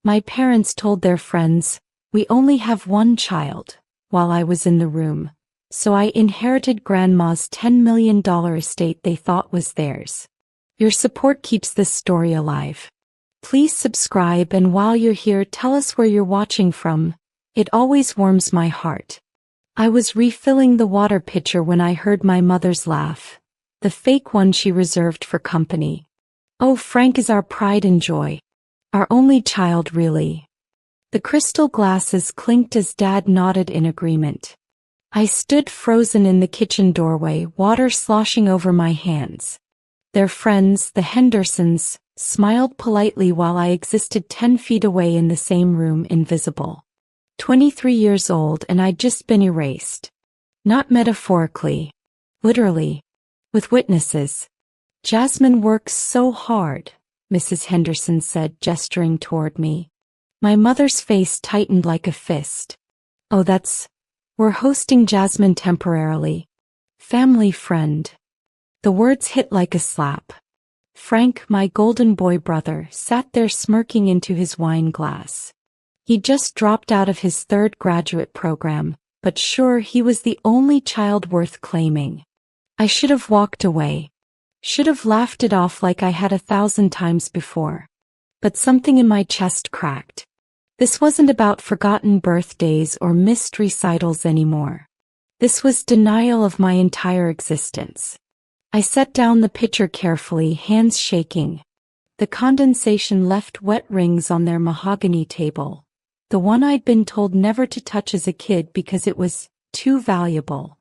My parents told their friends, "We only have one child," while I was in the room, so I inherited Grandma's $10 million estate they thought was theirs. Your support keeps this story alive. Please subscribe, and while you're here, tell us where you're watching from. It always warms my heart. I was refilling the water pitcher when I heard my mother's laugh, the fake one she reserved for company. "Oh, Frank is our pride and joy. Our only child, really." The crystal glasses clinked as Dad nodded in agreement. I stood frozen in the kitchen doorway, water sloshing over my hands. Their friends, the Hendersons, smiled politely while I existed 10 feet away in the same room, invisible. 23 years old, and I'd just been erased. Not metaphorically. Literally. With witnesses. "Jasmine works so hard," Mrs. Henderson said, gesturing toward me. My mother's face tightened like a fist. "Oh, we're hosting Jasmine temporarily. Family friend." The words hit like a slap. Frank, my golden boy brother, sat there smirking into his wine glass. He'd just dropped out of his 3rd graduate program, but sure, he was the only child worth claiming. I should have walked away. Should have laughed it off like I had 1,000 times before. But something in my chest cracked. This wasn't about forgotten birthdays or missed recitals anymore. This was denial of my entire existence. I set down the pitcher carefully, hands shaking. The condensation left wet rings on their mahogany table, the one I'd been told never to touch as a kid because it was too valuable.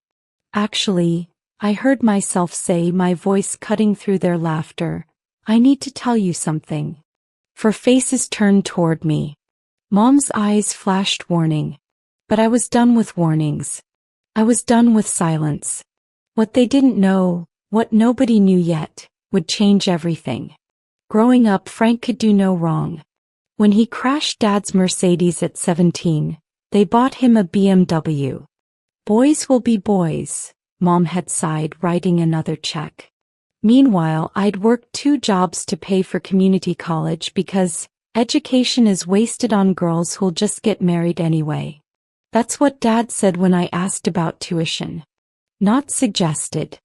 "Actually," I heard myself say, my voice cutting through their laughter, "I need to tell you something." For faces turned toward me. Mom's eyes flashed warning. But I was done with warnings. I was done with silence. What they didn't know, what nobody knew yet, would change everything. Growing up, Frank could do no wrong. When he crashed Dad's Mercedes at 17, they bought him a BMW. "Boys will be boys," Mom had sighed, writing another check. Meanwhile, I'd worked 2 jobs to pay for community college because education is wasted on girls who'll just get married anyway. That's what Dad said when I asked about tuition. Not suggested.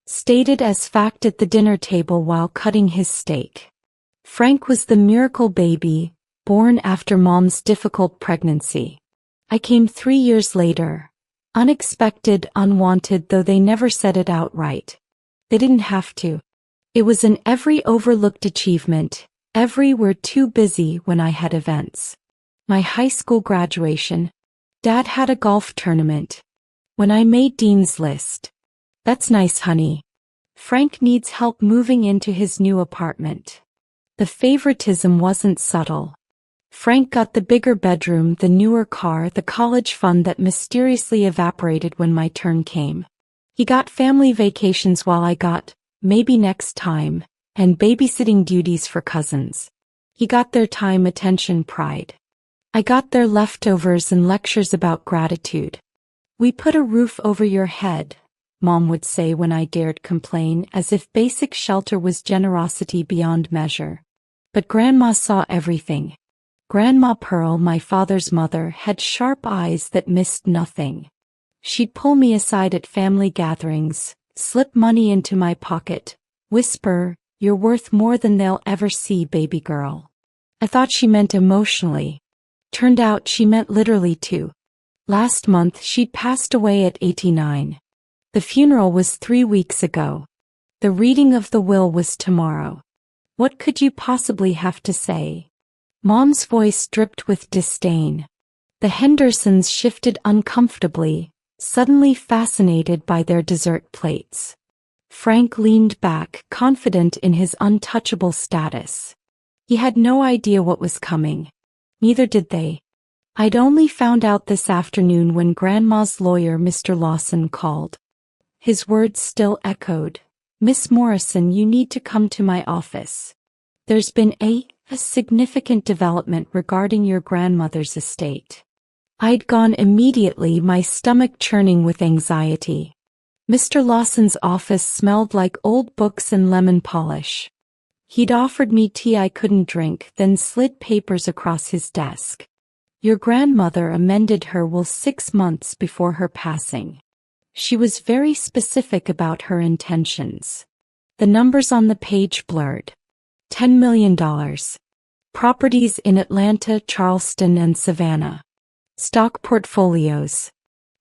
Stated as fact at the dinner table while cutting his steak. Frank was the miracle baby, born after Mom's difficult pregnancy. I came 3 years later. Unexpected, unwanted, though they never said it outright. They didn't have to. It was an every overlooked achievement, every "we're too busy" when I had events. My high school graduation. Dad had a golf tournament. When I made Dean's List. "That's nice, honey. Frank needs help moving into his new apartment." The favoritism wasn't subtle. Frank got the bigger bedroom, the newer car, the college fund that mysteriously evaporated when my turn came. He got family vacations while I got "maybe next time" and babysitting duties for cousins. He got their time, attention, pride. I got their leftovers and lectures about gratitude. "We put a roof over your head," Mom would say when I dared complain, as if basic shelter was generosity beyond measure. But Grandma saw everything. Grandma Pearl, my father's mother, had sharp eyes that missed nothing. She'd pull me aside at family gatherings, slip money into my pocket, whisper, "You're worth more than they'll ever see, baby girl." I thought she meant emotionally. Turned out she meant literally too. Last month she'd passed away at 89. The funeral was 3 weeks ago. The reading of the will was tomorrow. What could you possibly have to say? Mom's voice dripped with disdain. The Hendersons shifted uncomfortably, suddenly fascinated by their dessert plates. Frank leaned back, confident in his untouchable status. He had no idea what was coming. Neither did they. I'd only found out this afternoon when Grandma's lawyer, Mr. Lawson, called. His words still echoed. "Miss Morrison, you need to come to my office. There's been a significant development regarding your grandmother's estate." I'd gone immediately, my stomach churning with anxiety. Mr. Lawson's office smelled like old books and lemon polish. He'd offered me tea I couldn't drink, then slid papers across his desk. Your grandmother amended her will 6 months before her passing. She was very specific about her intentions. The numbers on the page blurred. $10 million. Properties in Atlanta, Charleston, and Savannah. Stock portfolios.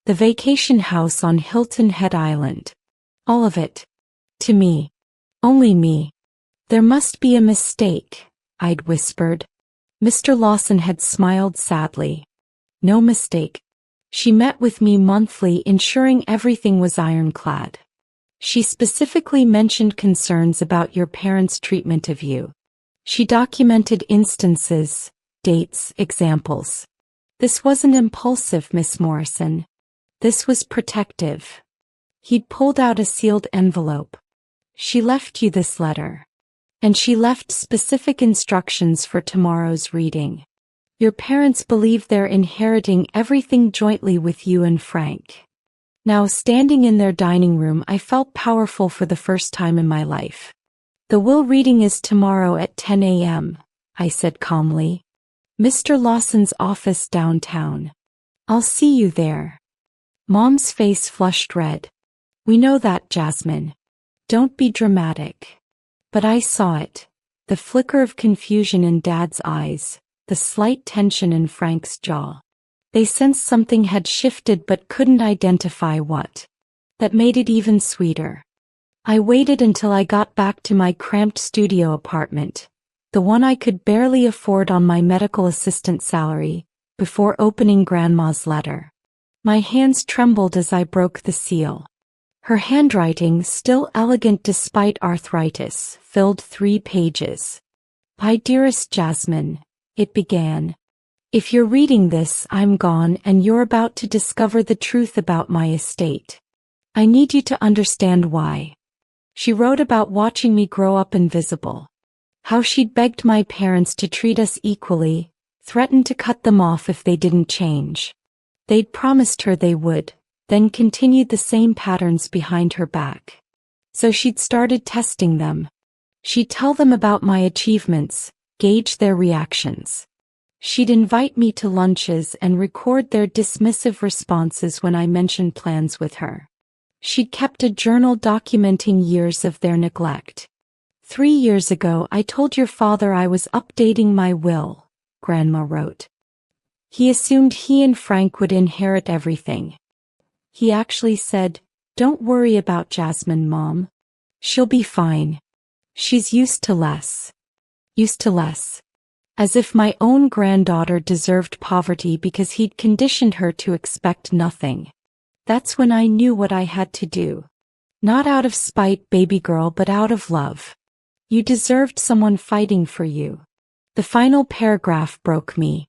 The vacation house on Hilton Head Island. All of it. To me. Only me. There must be a mistake, I'd whispered. Mr. Lawson had smiled sadly. No mistake. She met with me monthly, ensuring everything was ironclad. She specifically mentioned concerns about your parents' treatment of you. She documented instances, dates, examples. This wasn't impulsive, Miss Morrison. This was protective. He'd pulled out a sealed envelope. She left you this letter. And she left specific instructions for tomorrow's reading. Your parents believe they're inheriting everything jointly with you and Frank. Now, standing in their dining room, I felt powerful for the first time in my life. The will reading is tomorrow at 10 a.m., I said calmly. Mr. Lawson's office downtown. I'll see you there. Mom's face flushed red. We know that, Jasmine. Don't be dramatic. But I saw it. The flicker of confusion in Dad's eyes, the slight tension in Frank's jaw. They sensed something had shifted but couldn't identify what. That made it even sweeter. I waited until I got back to my cramped studio apartment, the one I could barely afford on my medical assistant salary, before opening Grandma's letter. My hands trembled as I broke the seal. Her handwriting, still elegant despite arthritis, filled 3 pages. My dearest Jasmine, it began. If you're reading this, I'm gone and you're about to discover the truth about my estate. I need you to understand why. She wrote about watching me grow up invisible. How she'd begged my parents to treat us equally, threatened to cut them off if they didn't change. They'd promised her they would, then continued the same patterns behind her back. So she'd started testing them. She'd tell them about my achievements, gauge their reactions. She'd invite me to lunches and record their dismissive responses when I mentioned plans with her. She'd kept a journal documenting years of their neglect. 3 years ago, I told your father I was updating my will, Grandma wrote. He assumed he and Frank would inherit everything. He actually said, "Don't worry about Jasmine, Mom. She'll be fine. She's used to less." Used to less. As if my own granddaughter deserved poverty because he'd conditioned her to expect nothing. That's when I knew what I had to do. Not out of spite, baby girl, but out of love. You deserved someone fighting for you. The final paragraph broke me.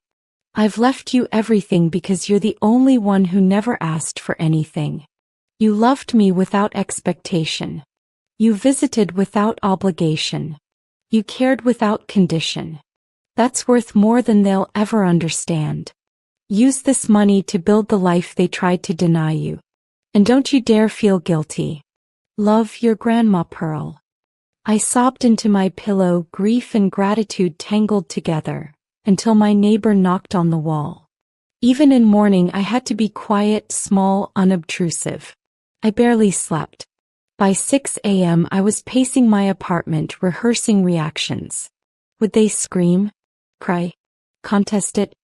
I've left you everything because you're the only one who never asked for anything. You loved me without expectation. You visited without obligation. You cared without condition. That's worth more than they'll ever understand. Use this money to build the life they tried to deny you. And don't you dare feel guilty. Love, your Grandma Pearl. I sobbed into my pillow, grief and gratitude tangled together, until my neighbor knocked on the wall. Even in mourning, I had to be quiet, small, unobtrusive. I barely slept. By 6 a.m. I was pacing my apartment, rehearsing reactions. Would they scream? Cry? Contest it?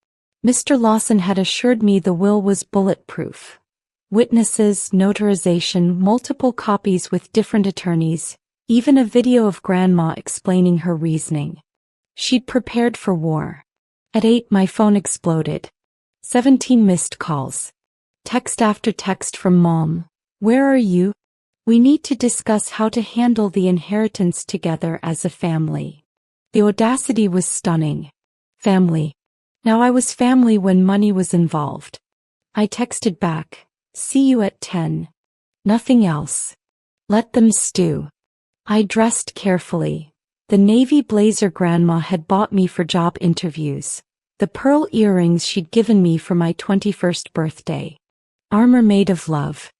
Mr. Lawson had assured me the will was bulletproof. Witnesses, notarization, multiple copies with different attorneys, even a video of Grandma explaining her reasoning. She'd prepared for war. At 8, my phone exploded. 17 missed calls. Text after text from Mom. Where are you? We need to discuss how to handle the inheritance together as a family. The audacity was stunning. Family. Now I was family when money was involved. I texted back, "See you at 10. Nothing else. Let them stew." I dressed carefully. The navy blazer Grandma had bought me for job interviews. The pearl earrings she'd given me for my 21st birthday. Armor made of love.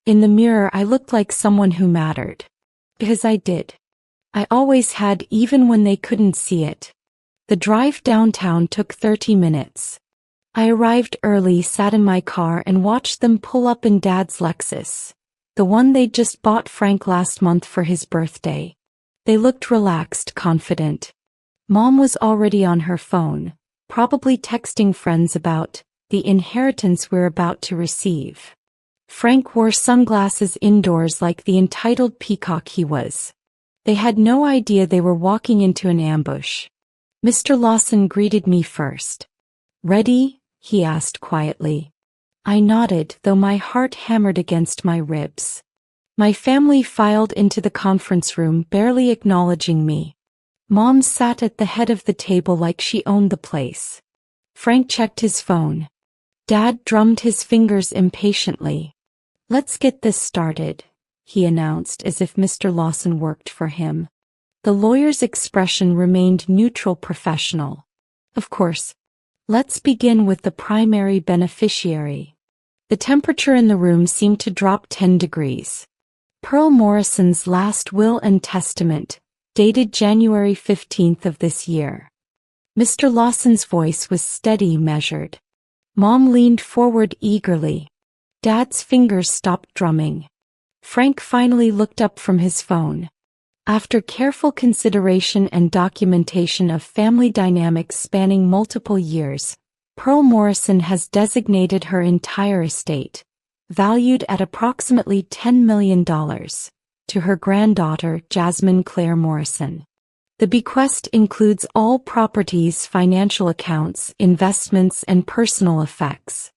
In the mirror I looked like someone who mattered. Because I did. I always had, even when they couldn't see it. The drive downtown took 30 minutes. I arrived early, sat in my car and watched them pull up in Dad's Lexus, the one they'd just bought Frank last month for his birthday. They looked relaxed, confident. Mom was already on her phone, probably texting friends about the inheritance we're about to receive. Frank wore sunglasses indoors like the entitled peacock he was. They had no idea they were walking into an ambush. Mr. Lawson greeted me first. "Ready?" he asked quietly. I nodded, though my heart hammered against my ribs. My family filed into the conference room, barely acknowledging me. Mom sat at the head of the table like she owned the place. Frank checked his phone. Dad drummed his fingers impatiently. "Let's get this started," he announced, as if Mr. Lawson worked for him. The lawyer's expression remained neutral, professional. "Of course. Let's begin with the primary beneficiary." The temperature in the room seemed to drop 10 degrees. Pearl Morrison's last will and testament, dated January 15th of this year. Mr. Lawson's voice was steady, measured. Mom leaned forward eagerly. Dad's fingers stopped drumming. Frank finally looked up from his phone. After careful consideration and documentation of family dynamics spanning multiple years, Pearl Morrison has designated her entire estate, valued at approximately $10 million, to her granddaughter, Jasmine Claire Morrison. The bequest includes all properties, financial accounts, investments, and personal effects.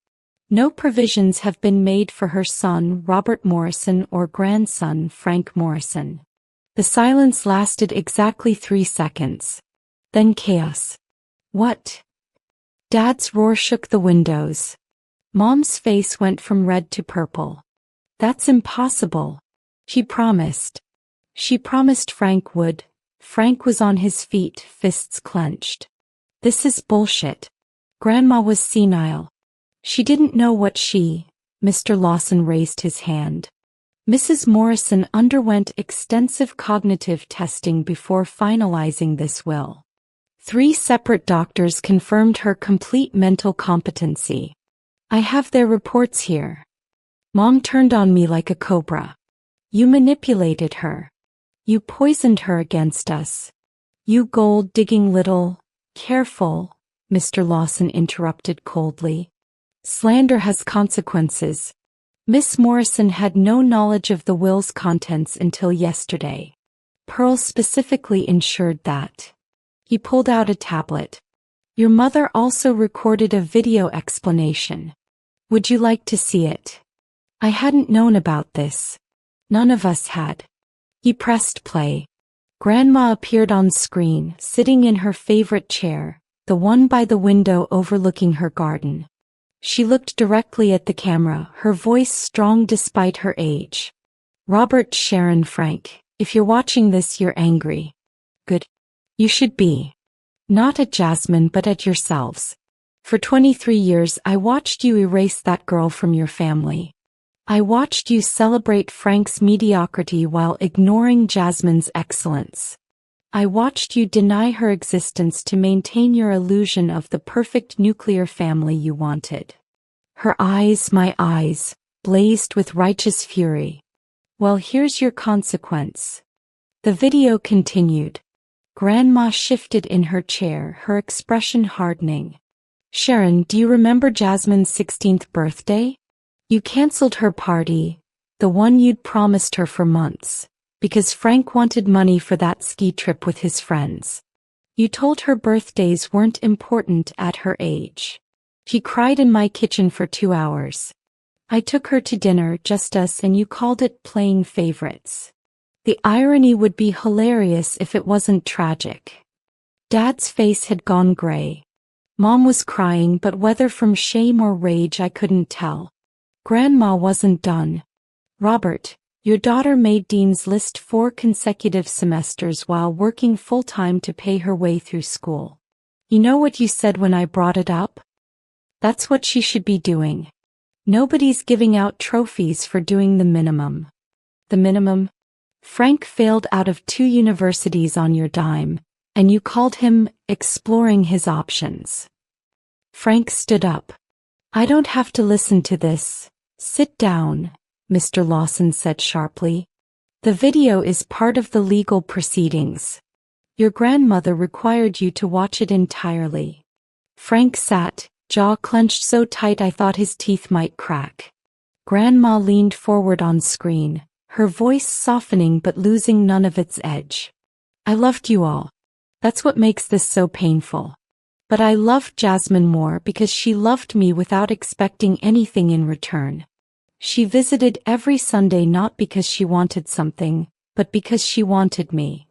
No provisions have been made for her son, Robert Morrison, or grandson, Frank Morrison. The silence lasted exactly 3 seconds. Then chaos. "What?" Dad's roar shook the windows. Mom's face went from red to purple. "That's impossible. She promised. She promised Frank would." Frank was on his feet, fists clenched. "This is bullshit." Grandma was senile. She didn't know what Mr. Lawson raised his hand. Mrs. Morrison underwent extensive cognitive testing before finalizing this will. 3 separate doctors confirmed her complete mental competency. "I have their reports here." Mom turned on me like a cobra. "You manipulated her. You poisoned her against us. You gold-digging little—" "Careful," Mr. Lawson interrupted coldly. "Slander has consequences." Miss Morrison had no knowledge of the will's contents until yesterday. Pearl specifically ensured that. He pulled out a tablet. "Your mother also recorded a video explanation. Would you like to see it?" I hadn't known about this. None of us had. He pressed play. Grandma appeared on screen, sitting in her favorite chair, the one by the window overlooking her garden. She looked directly at the camera, her voice strong despite her age. "Robert, Sharon, Frank, if you're watching this, you're angry. Good. You should be. Not at Jasmine, but at yourselves. For 23 years I watched you erase that girl from your family. I watched you celebrate Frank's mediocrity while ignoring Jasmine's excellence. I watched you deny her existence to maintain your illusion of the perfect nuclear family you wanted." Her eyes, my eyes, blazed with righteous fury. "Well, here's your consequence." The video continued. Grandma shifted in her chair, her expression hardening. "Sharon, do you remember Jasmine's 16th birthday? You canceled her party, the one you'd promised her for months, because Frank wanted money for that ski trip with his friends. You told her birthdays weren't important at her age. She cried in my kitchen for 2 hours. I took her to dinner, just us, and you called it playing favorites. The irony would be hilarious if it wasn't tragic." Dad's face had gone gray. Mom was crying, but whether from shame or rage I couldn't tell. Grandma wasn't done. "Robert, your daughter made Dean's List 4 consecutive semesters while working full-time to pay her way through school. You know what you said when I brought it up? That's what she should be doing. Nobody's giving out trophies for doing the minimum." "The minimum?" Frank failed out of 2 universities on your dime, and you called him exploring his options. Frank stood up. I don't have to listen to this. Sit down, Mr. Lawson said sharply. The video is part of the legal proceedings. Your grandmother required you to watch it entirely. Frank sat, jaw clenched so tight I thought his teeth might crack. Grandma leaned forward on screen, her voice softening but losing none of its edge. I loved you all. That's what makes this so painful. But I loved Jasmine more because she loved me without expecting anything in return. She visited every Sunday not because she wanted something, but because she wanted me.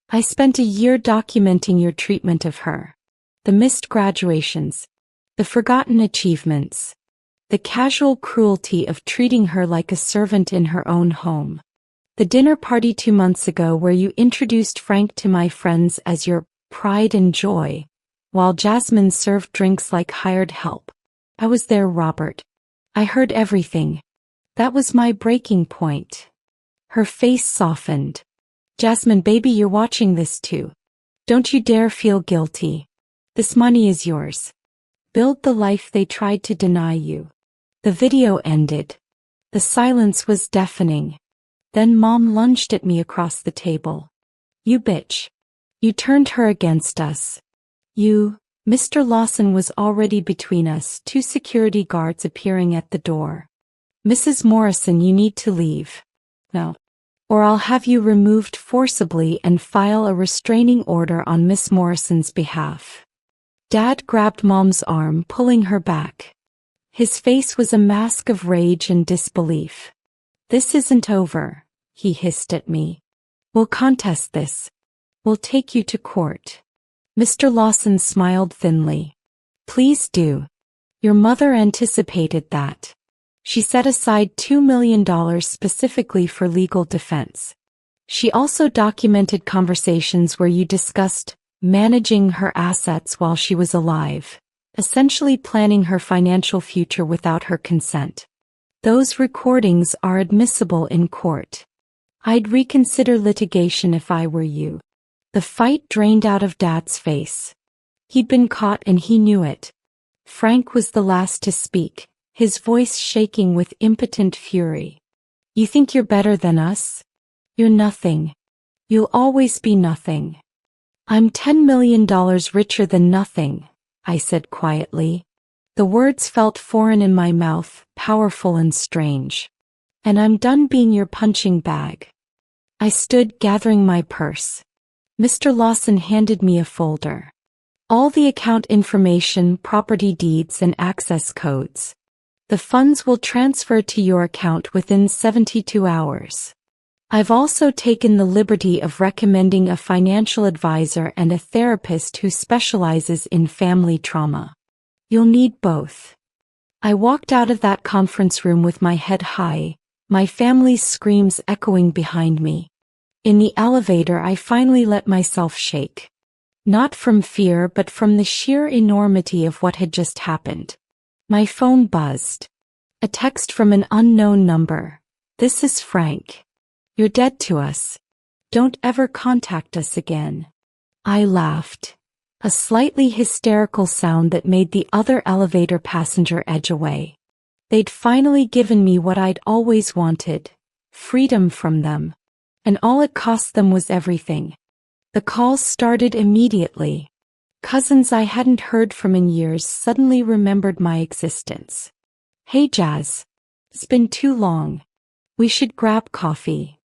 I spent a year documenting your treatment of her. The missed graduations, the forgotten achievements, the casual cruelty of treating her like a servant in her own home. The dinner party 2 months ago where you introduced Frank to my friends as your pride and joy, while Jasmine served drinks like hired help. I was there, Robert. I heard everything. That was my breaking point. Her face softened. Jasmine, baby, you're watching this too. Don't you dare feel guilty. This money is yours. Build the life they tried to deny you. The video ended. The silence was deafening. Then Mom lunged at me across the table. You bitch. You turned her against us. You, Mr. Lawson was already between us, 2 security guards appearing at the door. Mrs. Morrison, you need to leave. No. Or I'll have you removed forcibly and file a restraining order on Miss Morrison's behalf. Dad grabbed Mom's arm, pulling her back. His face was a mask of rage and disbelief. This isn't over, he hissed at me. We'll contest this. We'll take you to court. Mr. Lawson smiled thinly. Please do. Your mother anticipated that. She set aside $2 million specifically for legal defense. She also documented conversations where you discussed managing her assets while she was alive, essentially planning her financial future without her consent. Those recordings are admissible in court. I'd reconsider litigation if I were you. The fight drained out of Dad's face. He'd been caught and he knew it. Frank was the last to speak, his voice shaking with impotent fury. You think you're better than us? You're nothing. You'll always be nothing. I'm $10 million richer than nothing, I said quietly. The words felt foreign in my mouth, powerful and strange. And I'm done being your punching bag. I stood, gathering my purse. Mr. Lawson handed me a folder. All the account information, property deeds and access codes. The funds will transfer to your account within 72 hours. I've also taken the liberty of recommending a financial advisor and a therapist who specializes in family trauma. You'll need both. I walked out of that conference room with my head high, my family's screams echoing behind me. In the elevator, I finally let myself shake. Not from fear, but from the sheer enormity of what had just happened. My phone buzzed. A text from an unknown number. This is Frank. You're dead to us. Don't ever contact us again. I laughed. A slightly hysterical sound that made the other elevator passenger edge away. They'd finally given me what I'd always wanted. Freedom from them. And all it cost them was everything. The calls started immediately. Cousins I hadn't heard from in years suddenly remembered my existence. Hey Jazz. It's been too long. We should grab coffee.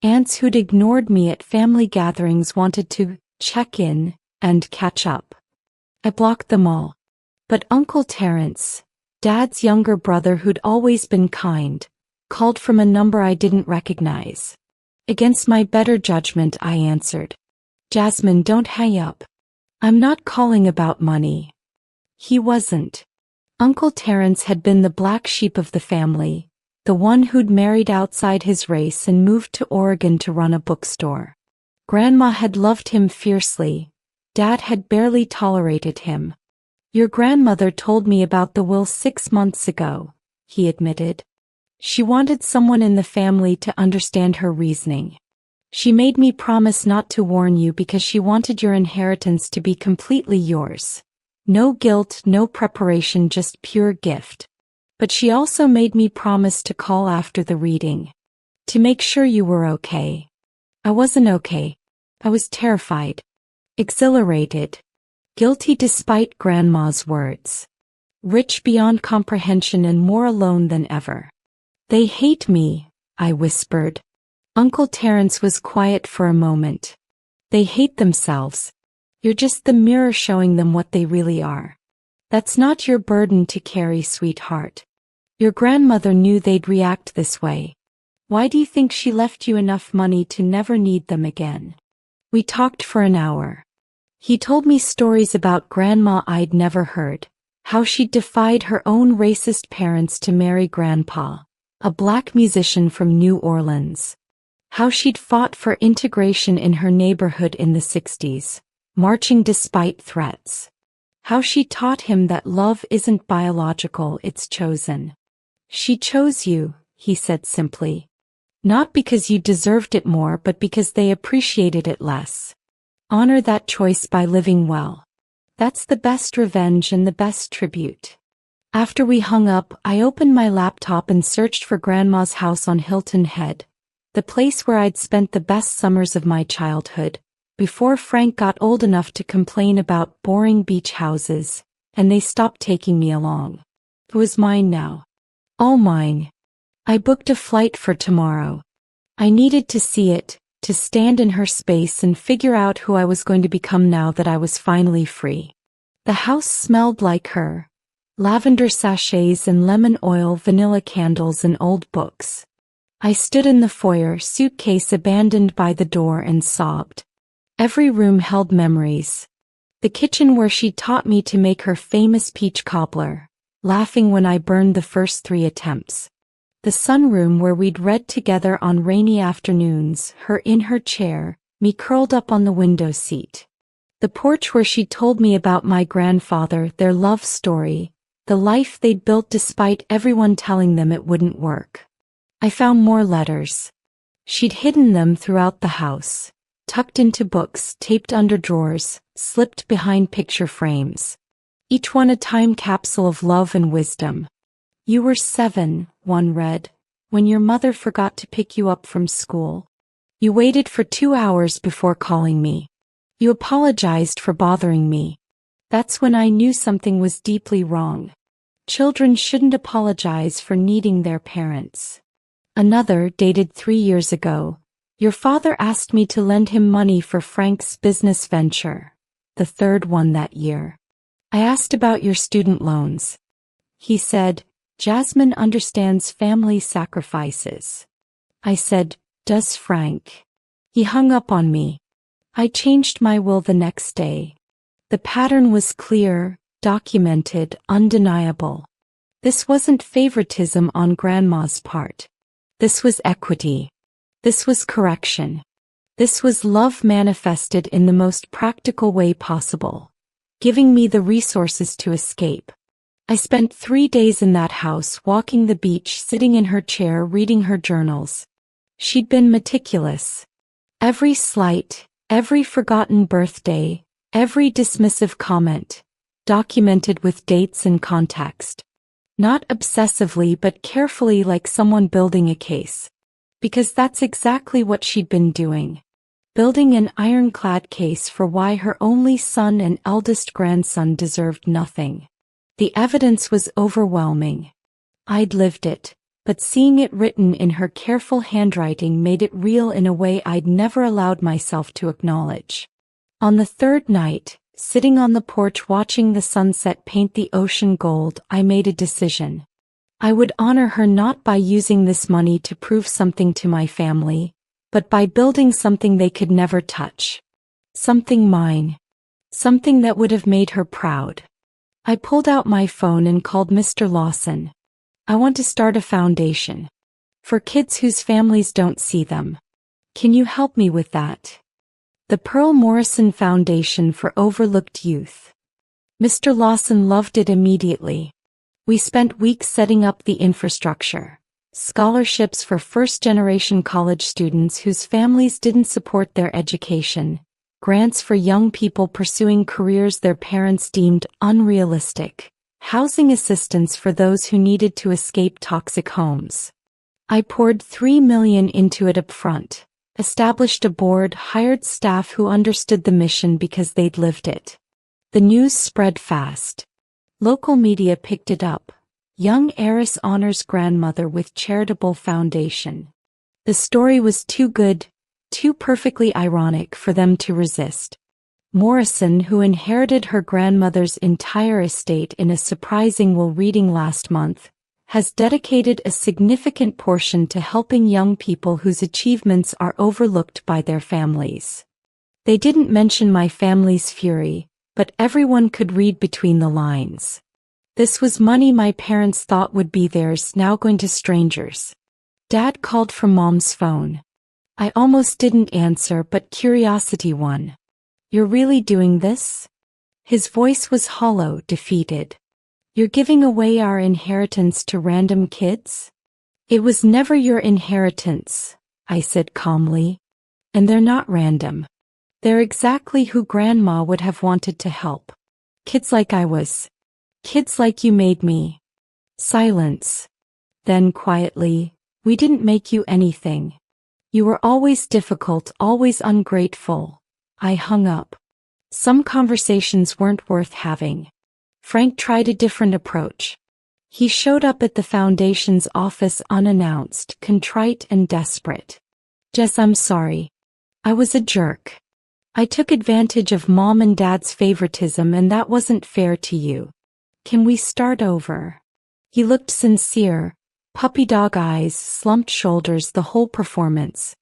Aunts who'd ignored me at family gatherings wanted to check in and catch up. I blocked them all. But Uncle Terrence, Dad's younger brother who'd always been kind, called from a number I didn't recognize. Against my better judgment, I answered. Jasmine, don't hang up. I'm not calling about money. He wasn't. Uncle Terrence had been the black sheep of the family, the one who'd married outside his race and moved to Oregon to run a bookstore. Grandma had loved him fiercely. Dad had barely tolerated him. Your grandmother told me about the will 6 months ago, he admitted. She wanted someone in the family to understand her reasoning. She made me promise not to warn you because she wanted your inheritance to be completely yours. No guilt, no preparation, just pure gift. But she also made me promise to call after the reading. To make sure you were okay. I wasn't okay. I was terrified. Exhilarated. Guilty despite Grandma's words. Rich beyond comprehension and more alone than ever. They hate me, I whispered. Uncle Terence was quiet for a moment. They hate themselves. You're just the mirror showing them what they really are. That's not your burden to carry, sweetheart. Your grandmother knew they'd react this way. Why do you think she left you enough money to never need them again? We talked for an hour. He told me stories about Grandma I'd never heard, how she'd defied her own racist parents to marry Grandpa, a black musician from New Orleans. How she'd fought for integration in her neighborhood in the 60s, marching despite threats. How she taught him that love isn't biological, it's chosen. She chose you, he said simply. Not because you deserved it more, but because they appreciated it less. Honor that choice by living well. That's the best revenge and the best tribute. After we hung up, I opened my laptop and searched for Grandma's house on Hilton Head, the place where I'd spent the best summers of my childhood, before Frank got old enough to complain about boring beach houses, and they stopped taking me along. It was mine now. All mine. I booked a flight for tomorrow. I needed to see it, to stand in her space and figure out who I was going to become now that I was finally free. The house smelled like her. Lavender sachets and lemon oil, vanilla candles and old books. I stood in the foyer, suitcase abandoned by the door, and sobbed. Every room held memories. The kitchen where she taught me to make her famous peach cobbler, laughing when I burned the first 3 attempts. The sunroom where we'd read together on rainy afternoons, her in her chair, me curled up on the window seat. The porch where she told me about my grandfather, their love story, the life they'd built despite everyone telling them it wouldn't work. I found more letters. She'd hidden them throughout the house, tucked into books, taped under drawers, slipped behind picture frames. Each one a time capsule of love and wisdom. You were 7, one read, when your mother forgot to pick you up from school. You waited for 2 hours before calling me. You apologized for bothering me. That's when I knew something was deeply wrong. Children shouldn't apologize for needing their parents. Another, dated 3 years ago. Your father asked me to lend him money for Frank's business venture. The 3rd one that year. I asked about your student loans. He said, Jasmine understands family sacrifices. I said, does Frank? He hung up on me. I changed my will the next day. The pattern was clear, documented, undeniable. This wasn't favoritism on Grandma's part. This was equity. This was correction. This was love manifested in the most practical way possible, giving me the resources to escape. I spent 3 days in that house, walking the beach, sitting in her chair, reading her journals. She'd been meticulous. Every slight, every forgotten birthday, every dismissive comment, documented with dates and context. Not obsessively but carefully, like someone building a case. Because that's exactly what she'd been doing. Building an ironclad case for why her only son and eldest grandson deserved nothing. The evidence was overwhelming. I'd lived it, but seeing it written in her careful handwriting made it real in a way I'd never allowed myself to acknowledge. On the 3rd night, sitting on the porch watching the sunset paint the ocean gold, I made a decision. I would honor her not by using this money to prove something to my family, but by building something they could never touch. Something mine. Something that would have made her proud. I pulled out my phone and called Mr. Lawson. I want to start a foundation. For kids whose families don't see them. Can you help me with that? The Pearl Morrison Foundation for Overlooked Youth. Mr. Lawson loved it immediately. We spent weeks setting up the infrastructure. scholarships for first-generation college students whose families didn't support their education, grants for young people pursuing careers their parents deemed unrealistic, housing assistance for those who needed to escape toxic homes. I poured $3 million into it up front, established a board, hired staff who understood the mission because they'd lived it. The news spread fast. Local media picked it up. Young heiress honors grandmother with charitable foundation. The story was too good, too perfectly ironic for them to resist. Morrison, who inherited her grandmother's entire estate in a surprising will reading last month, has dedicated a significant portion to helping young people whose achievements are overlooked by their families. They didn't mention my family's fury, but everyone could read between the lines. This was money my parents thought would be theirs now going to strangers. Dad called from Mom's phone. I almost didn't answer, but curiosity won. You're really doing this? His voice was hollow, defeated. You're giving away our inheritance to random kids? It was never your inheritance, I said calmly. And they're not random. They're exactly who Grandma would have wanted to help. Kids like I was. Kids like you made me. Silence. Then quietly, we didn't make you anything. You were always difficult, always ungrateful. I hung up. Some conversations weren't worth having. Frank tried a different approach. He showed up at the foundation's office unannounced, contrite and desperate. Jess, I'm sorry. I was a jerk. I took advantage of Mom and Dad's favoritism, and that wasn't fair to you. Can we start over? He looked sincere, puppy dog eyes, slumped shoulders, the whole performance.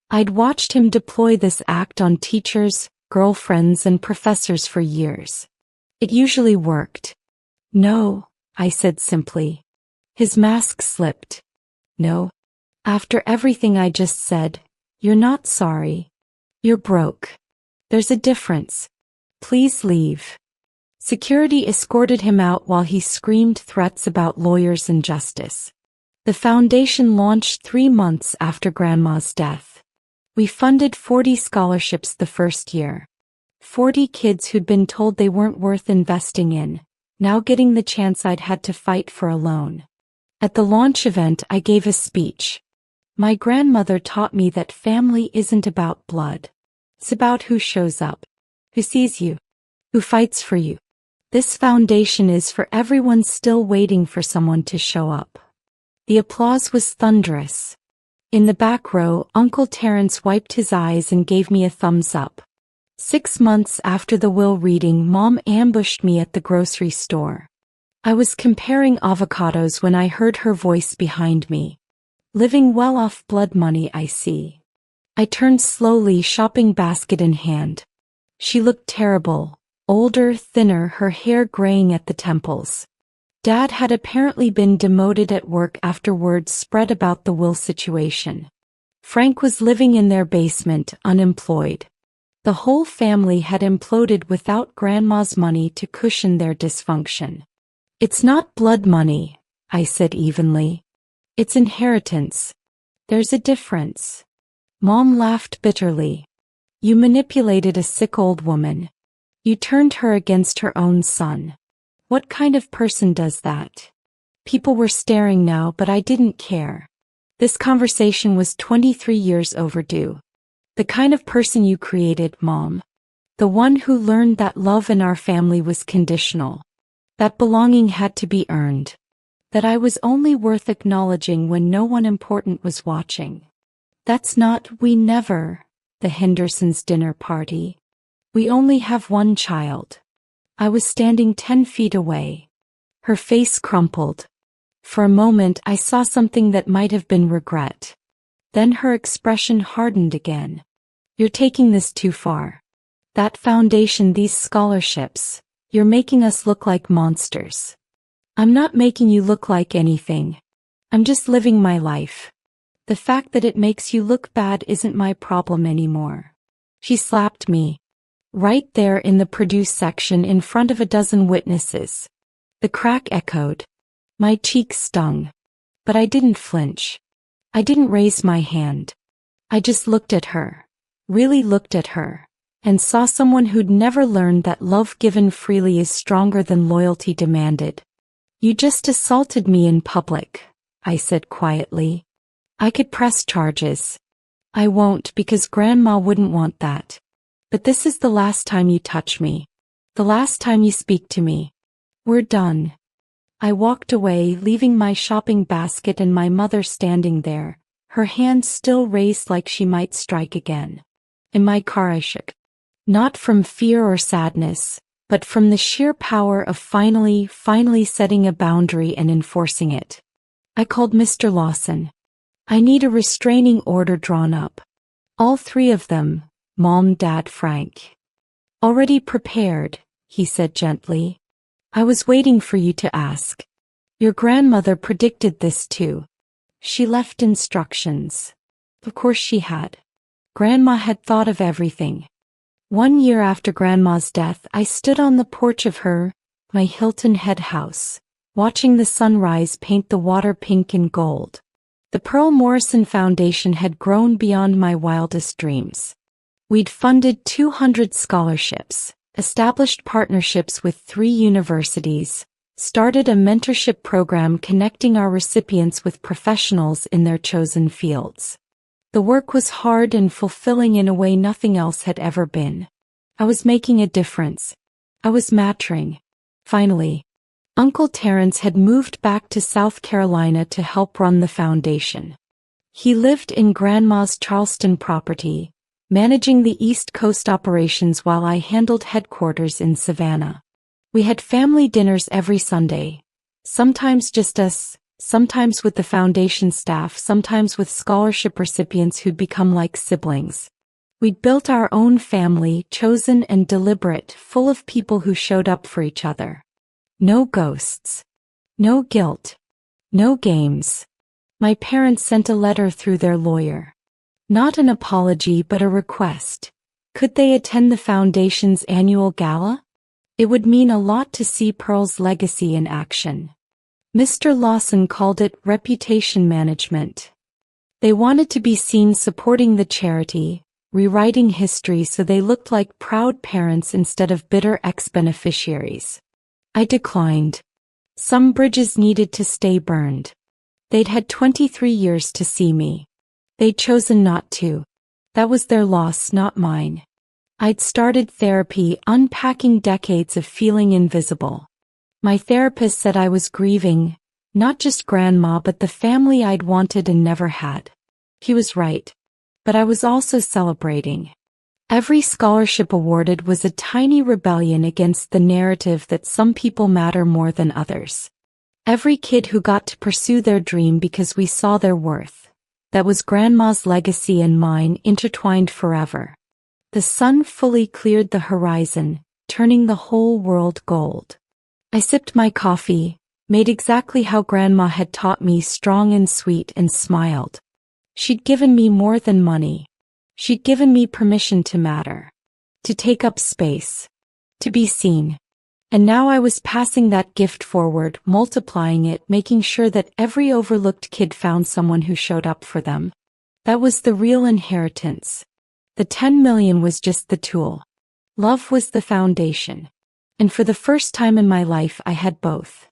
I'd watched him deploy this act on teachers, girlfriends, and professors for years. It usually worked. No, I said simply. His mask slipped. No. After everything I just said, you're not sorry. You're broke. There's a difference. Please leave. Security escorted him out while he screamed threats about lawyers and justice. The foundation launched 3 months after Grandma's death. We funded 40 scholarships the first year. 40 kids who'd been told they weren't worth investing in, now getting the chance I'd had to fight for alone. At the launch event, I gave a speech. My grandmother taught me that family isn't about blood. It's about who shows up, who sees you, who fights for you. This foundation is for everyone still waiting for someone to show up. The applause was thunderous. In the back row, Uncle Terence wiped his eyes and gave me a thumbs up. 6 months after the will reading, Mom ambushed me at the grocery store. I was comparing avocados when I heard her voice behind me. Living well off blood money, I see. I turned slowly, shopping basket in hand. She looked terrible. Older, thinner, her hair graying at the temples. Dad had apparently been demoted at work after word spread about the will situation. Frank was living in their basement, unemployed. The whole family had imploded without Grandma's money to cushion their dysfunction. It's not blood money, I said evenly. It's inheritance. There's a difference. Mom laughed bitterly. You manipulated a sick old woman. You turned her against her own son. What kind of person does that? People were staring now, but I didn't care. This conversation was 23 years overdue. The kind of person you created, Mom. The one who learned that love in our family was conditional. That belonging had to be earned. That I was only worth acknowledging when no one important was watching. That's not, we never, the Hendersons' dinner party. We only have one child. I was standing 10 feet away. Her face crumpled. For a moment I saw something that might have been regret. Then her expression hardened again. You're taking this too far. That foundation, these scholarships, you're making us look like monsters. I'm not making you look like anything. I'm just living my life. The fact that it makes you look bad isn't my problem anymore. She slapped me. Right there in the produce section in front of a dozen witnesses. The crack echoed. My cheeks stung. But I didn't flinch. I didn't raise my hand. I just looked at her, really looked at her, and saw someone who'd never learned that love given freely is stronger than loyalty demanded. You just assaulted me in public, I said quietly. I could press charges. I won't because Grandma wouldn't want that. But this is the last time you touch me. The last time you speak to me. We're done. I walked away, leaving my shopping basket and my mother standing there, her hands still raised like she might strike again. In my car I shook. Not from fear or sadness, but from the sheer power of finally setting a boundary and enforcing it. I called Mr. Lawson. I need a restraining order drawn up. All three of them, Mom, Dad, Frank. Already prepared, he said gently. I was waiting for you to ask. Your grandmother predicted this too. She left instructions. Of course she had. Grandma had thought of everything. 1 year after Grandma's death, I stood on the porch of my Hilton Head house, watching the sunrise paint the water pink and gold. The Pearl Morrison Foundation had grown beyond my wildest dreams. We'd funded 200 scholarships, established partnerships with 3 universities, started a mentorship program connecting our recipients with professionals in their chosen fields. The work was hard and fulfilling in a way nothing else had ever been. I was making a difference. I was maturing. Finally, Uncle Terrence had moved back to South Carolina to help run the foundation. He lived in Grandma's Charleston property, managing the East Coast operations while I handled headquarters in Savannah. We had family dinners every Sunday, sometimes just us, sometimes with the foundation staff, sometimes with scholarship recipients who'd become like siblings. We'd built our own family, chosen and deliberate, full of people who showed up for each other. No ghosts. No guilt. No games. My parents sent a letter through their lawyer. Not an apology but a request. Could they attend the foundation's annual gala? It would mean a lot to see Pearl's legacy in action. Mr. Lawson called it reputation management. They wanted to be seen supporting the charity, rewriting history so they looked like proud parents instead of bitter ex-beneficiaries. I declined. Some bridges needed to stay burned. They'd had 23 years to see me. They'd chosen not to. That was their loss, not mine. I'd started therapy, unpacking decades of feeling invisible. My therapist said I was grieving, not just Grandma but the family I'd wanted and never had. He was right. But I was also celebrating. Every scholarship awarded was a tiny rebellion against the narrative that some people matter more than others. Every kid who got to pursue their dream because we saw their worth. That was Grandma's legacy and mine, intertwined forever. The sun fully cleared the horizon, turning the whole world gold. I sipped my coffee, made exactly how Grandma had taught me, strong and sweet, and smiled. She'd given me more than money. She'd given me permission to matter, to take up space, to be seen. And now I was passing that gift forward, multiplying it, making sure that every overlooked kid found someone who showed up for them. That was the real inheritance. The 10 million was just the tool. Love was the foundation. And for the first time in my life I had both.